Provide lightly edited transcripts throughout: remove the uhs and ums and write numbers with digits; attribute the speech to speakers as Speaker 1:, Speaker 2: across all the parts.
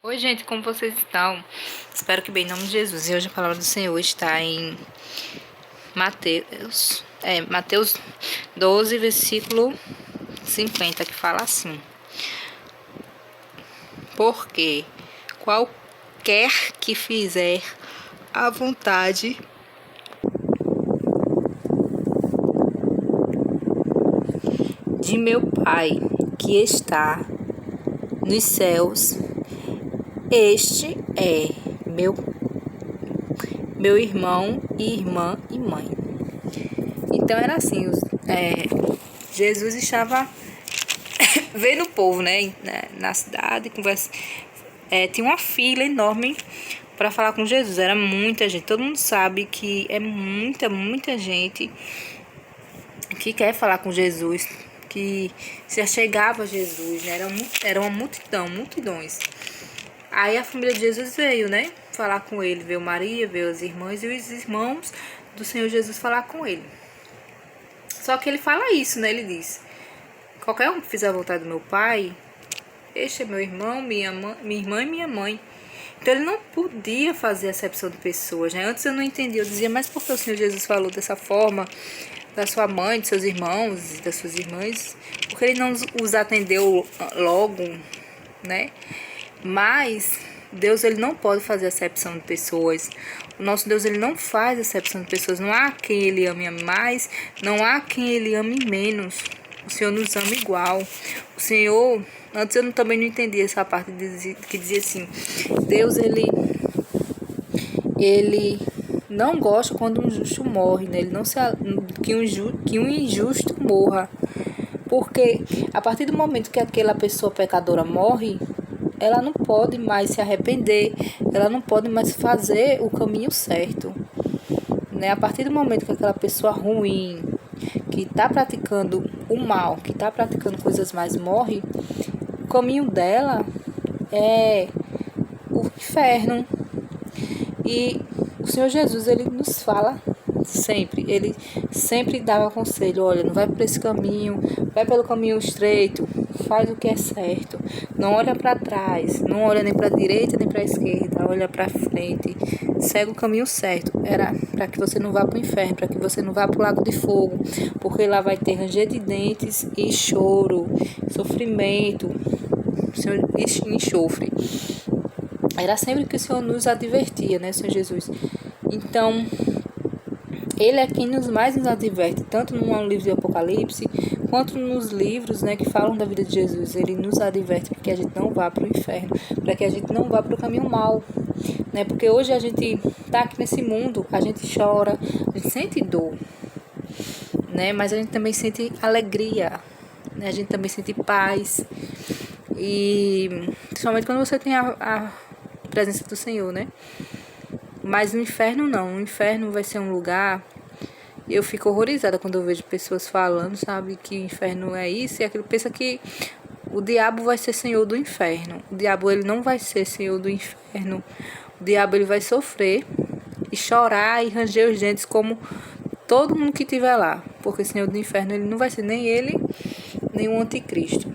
Speaker 1: Oi, gente, como vocês estão? Espero que bem, em nome de Jesus. E hoje a palavra do Senhor está em Mateus 12, versículo 50, que fala assim: Porque qualquer que fizer a vontade de meu Pai que está nos céus, este é meu irmão e irmã e mãe. Então era assim, Jesus estava vendo o povo, né, na cidade, tinha uma fila enorme para falar com Jesus. Era muita gente. Todo mundo sabe que é muita gente que quer falar com Jesus, que se achegava a Jesus, né? Era uma multidões. Aí a família de Jesus veio, né, falar com ele. Veio Maria, veio as irmãs e os irmãos do Senhor Jesus falar com ele. Só que ele fala isso, né? Ele diz: qualquer um que fizer a vontade do meu Pai, este é meu irmão, minha irmã e minha mãe. Então ele não podia fazer acepção de pessoas, né? Antes eu não entendia, eu dizia, mas por que o Senhor Jesus falou dessa forma da sua mãe, de seus irmãos e das suas irmãs? Porque ele não os atendeu logo, né? Mas Deus, ele não pode fazer acepção de pessoas. O nosso Deus, ele não faz acepção de pessoas. Não há quem ele ame mais, não há quem ele ame menos. O Senhor nos ama igual. O Senhor, antes eu também não entendia essa parte que dizia assim: Deus, ele não gosta quando um justo morre, né? Ele não se que um injusto morra. Porque a partir do momento que aquela pessoa pecadora morre, ela não pode mais se arrepender, ela não pode mais fazer o caminho certo, né? A partir do momento que aquela pessoa ruim, que está praticando o mal, que está praticando coisas mais, morre, o caminho dela é o inferno. E o Senhor Jesus, ele nos fala sempre, ele sempre dava conselho: olha, não vai por esse caminho, vai pelo caminho estreito, faz o que é certo, não olha para trás, não olha nem para a direita nem para a esquerda, olha para frente, segue o caminho certo. Era para que você não vá para o inferno, para que você não vá para o lago de fogo, porque lá vai ter ranger de dentes e choro, sofrimento, e enxofre. Era sempre que o Senhor nos advertia, né, Senhor Jesus? Então, ele é quem mais nos adverte, tanto no livro de Apocalipse, quanto nos livros, né, que falam da vida de Jesus. Ele nos adverte para que a gente não vá para o inferno, para que a gente não vá para o caminho mau, né? Porque hoje a gente está aqui nesse mundo, a gente chora, a gente sente dor, né? Mas a gente também sente alegria, né? A gente também sente paz. E principalmente quando você tem a presença do Senhor, né? Mas no inferno não. O inferno vai ser um lugar... Eu fico horrorizada quando eu vejo pessoas falando, sabe, que o inferno é isso e aquilo. Pensa que o diabo vai ser senhor do inferno. O diabo, ele não vai ser senhor do inferno. O diabo, ele vai sofrer e chorar e ranger os dentes como todo mundo que estiver lá. Porque senhor do inferno, ele não vai ser nem ele, nem o anticristo.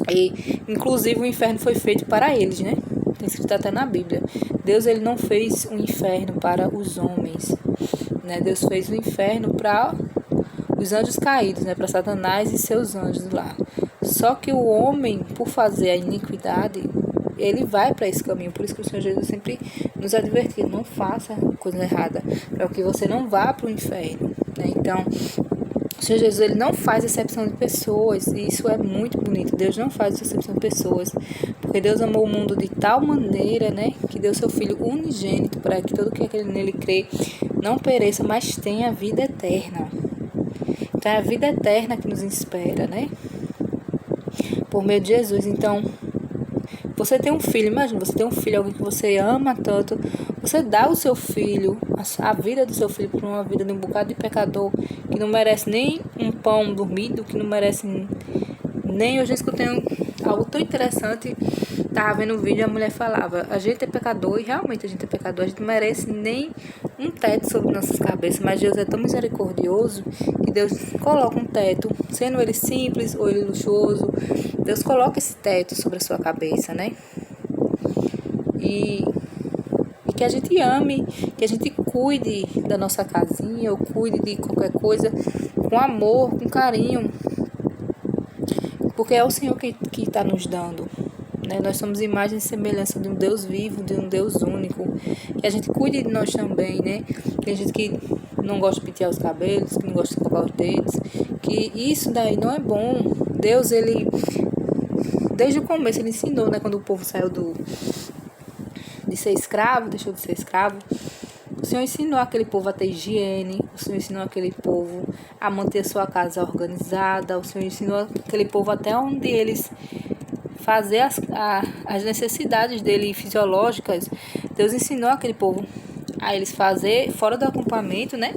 Speaker 1: E, inclusive, o inferno foi feito para eles, né? Tem escrito até na Bíblia. Deus, ele não fez um inferno para os homens, né? Deus fez o inferno para os anjos caídos, né? Para Satanás e seus anjos lá. Só que o homem, por fazer a iniquidade, ele vai para esse caminho. Por isso que o Senhor Jesus sempre nos advertiu: não faça coisa errada, para que você não vá para o inferno, né? Então, o Senhor Jesus, ele não faz exceção de pessoas, e isso é muito bonito. Deus não faz exceção de pessoas, porque Deus amou o mundo de tal maneira, né, que deu seu Filho unigênito para que todo aquele nele crê não pereça, mas tenha a vida eterna. Então é a vida eterna que nos espera, né, por meio de Jesus. Então, você tem um filho, imagina, você tem um filho, alguém que você ama tanto, você dá o seu filho, a vida do seu filho, para uma vida de um bocado de pecador, que não merece nem um pão dormido, que não merece nem... Eu já escutei algo tão interessante, estava vendo um vídeo e a mulher falava: a gente é pecador, e realmente a gente é pecador, a gente não merece nem um teto sobre nossas cabeças, mas Deus é tão misericordioso que Deus coloca um teto, sendo ele simples ou ele luxuoso, Deus coloca esse teto sobre a sua cabeça, né? E que a gente ame, que a gente cuide da nossa casinha, ou cuide de qualquer coisa com amor, com carinho, porque é o Senhor que está nos dando, né? Nós somos imagem e semelhança de um Deus vivo, de um Deus único, que a gente cuide de nós também, né? Tem gente que não gosta de pentear os cabelos, que não gosta de escovar os dentes, que isso daí não é bom. Deus, ele, desde o começo, ele ensinou, né? Quando o povo saiu de ser escravo, deixou de ser escravo, o Senhor ensinou aquele povo a ter higiene, o Senhor ensinou aquele povo a manter sua casa organizada, o Senhor ensinou aquele povo até onde eles fazer as necessidades dele fisiológicas. Deus ensinou aquele povo a eles fazer fora do acampamento, né?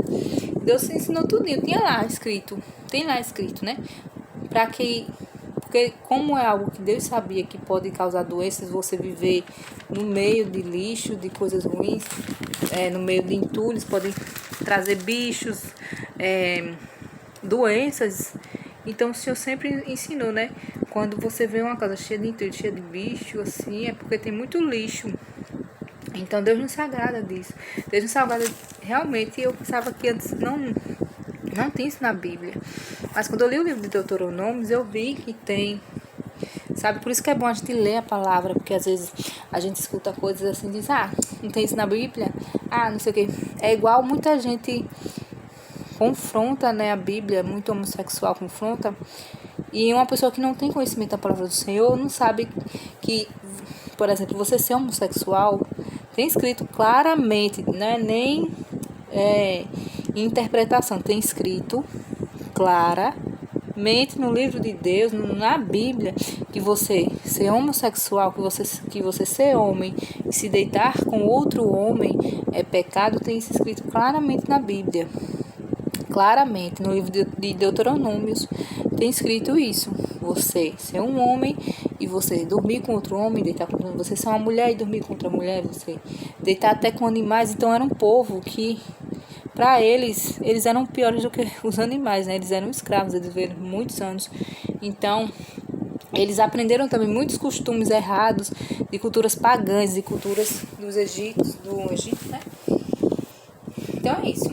Speaker 1: Deus ensinou tudinho, tem lá escrito, né? Porque como é algo que Deus sabia que pode causar doenças, você viver no meio de lixo, de coisas ruins, no meio de entulhos, pode trazer bichos, doenças. Então o Senhor sempre ensinou, né? Quando você vê uma casa cheia de entulho, cheia de bicho, assim, é porque tem muito lixo. Então Deus não se agrada disso. Deus não se agrada. Realmente eu pensava que antes não tem isso na Bíblia. Mas quando eu li o livro de Deuteronômios, eu vi que tem. Sabe, por isso que é bom a gente ler a palavra, porque às vezes a gente escuta coisas assim, diz, não tem isso na Bíblia, não sei o que. É igual muita gente confronta, né, a Bíblia, muito homossexual confronta, e uma pessoa que não tem conhecimento da palavra do Senhor não sabe que, por exemplo, você ser homossexual, tem escrito claramente, não é nem interpretação, tem escrito claramente no livro de Deus, na Bíblia, que você ser homossexual, que você ser homem e se deitar com outro homem é pecado, tem isso escrito claramente na Bíblia. Claramente, no livro de Deuteronômios, tem escrito isso. Você ser um homem e você dormir com outro homem, deitar com outro homem. Você ser uma mulher e dormir com outra mulher, você deitar até com animais. Então, era um povo que, para eles eram piores do que os animais, né? Eles eram escravos, eles viveram muitos anos. Então, eles aprenderam também muitos costumes errados de culturas pagãs, de culturas do Egito, né? Então, é isso.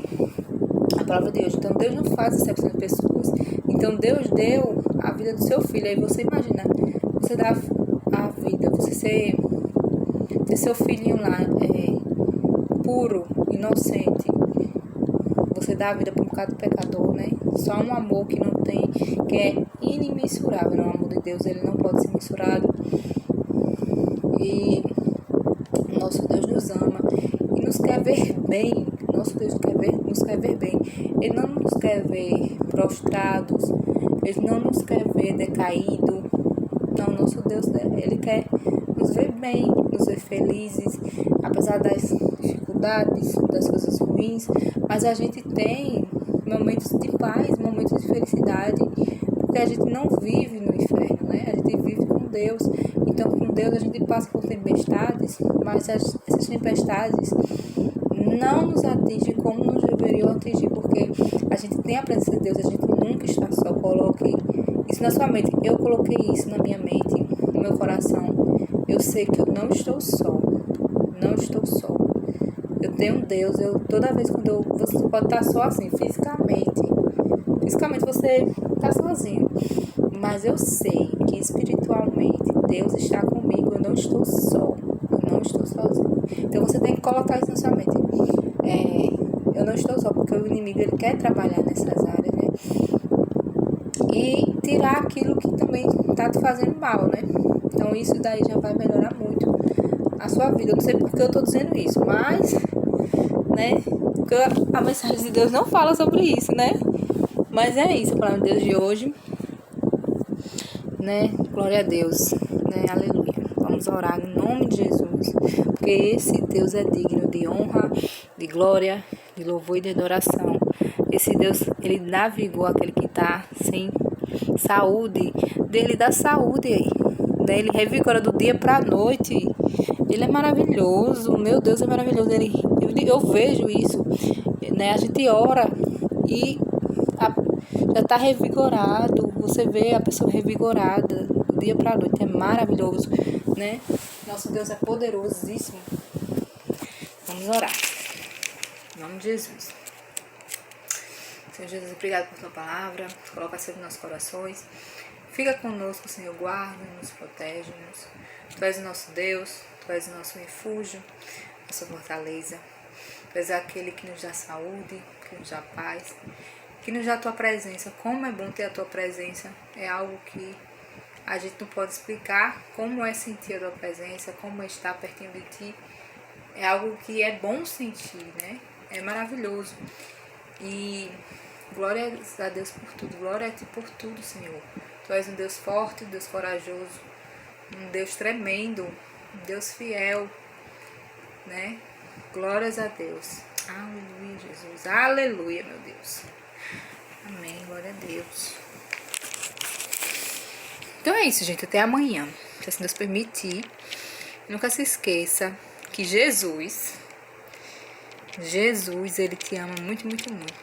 Speaker 1: A palavra de hoje. Então, Deus não faz exceção de pessoas. Então, Deus deu a vida do seu filho. Aí você imagina, você dá a vida, você ter seu filhinho lá, puro, inocente. Você dá a vida para um bocado de pecador, né? Só um amor que não tem, que é inimensurável. Não, o amor de Deus, ele não pode ser mensurado. E nosso Deus nos ama e nos quer ver bem. Nosso Deus nos quer ver bem. Ele não nos quer ver prostrados. Ele não nos quer ver decaído. Não, nosso Deus, ele quer nos ver bem, nos ver felizes, apesar das dificuldades, das coisas ruins. Mas a gente tem momentos de paz, momentos de felicidade, porque a gente não vive no inferno, né? A gente vive com Deus. Então, com Deus a gente passa por tempestades, mas essas tempestades não nos atingem como nos deveriam atingir, porque a gente tem a presença de Deus, a gente nunca está só. Coloque isso na sua mente. Eu coloquei isso na minha mente, no meu coração. Eu sei que eu não estou só. Não estou só. Eu tenho Deus. Toda vez quando você pode estar só assim, fisicamente você está sozinho. Mas eu sei que espiritualmente Deus está comigo. Eu não estou só. Eu não estou sozinho. Então você tem que colocar isso na sua mente. Eu não estou só, porque o inimigo ele quer trabalhar nessas áreas, né? E tirar aquilo que também está te fazendo mal, né? Então isso daí já vai melhorar muito a sua vida. Eu não sei porque eu estou dizendo isso, mas, né? Porque a mensagem de Deus não fala sobre isso, né? Mas é isso, a palavra de Deus de hoje, né? Glória a Deus, né? Aleluia. Vamos orar em nome de Jesus, porque esse Deus é digno de honra, de glória, de louvor e de adoração. Esse Deus, ele dá vigor àquele que está sem saúde, dele dá saúde aí, né? Ele revigora do dia para a noite. Ele é maravilhoso, meu Deus, é maravilhoso. Eu vejo isso, né? A gente ora e já está revigorado. Você vê a pessoa revigorada do dia para a noite, é maravilhoso, né? Nosso Deus é poderosíssimo. Vamos orar. Em nome de Jesus. Senhor Jesus, obrigado por tua palavra. Coloca sempre nos nossos corações. Fica conosco, Senhor. Guarda-nos, protege-nos. Tu és o nosso Deus. Tu és o nosso refúgio, nossa fortaleza. Tu és aquele que nos dá saúde, que nos dá paz, que nos dá a tua presença. Como é bom ter a tua presença. É algo que a gente não pode explicar como é sentir a tua presença, como é estar pertinho de ti. É algo que é bom sentir, né? É maravilhoso. E glória a Deus por tudo. Glória a ti por tudo, Senhor. Tu és um Deus forte, um Deus corajoso, um Deus tremendo, um Deus fiel, né? Glórias a Deus. Aleluia, Jesus. Aleluia, meu Deus. Amém. Glória a Deus. Então é isso, gente. Até amanhã. Se assim Deus permitir. Nunca se esqueça que Jesus, ele te ama muito, muito, muito.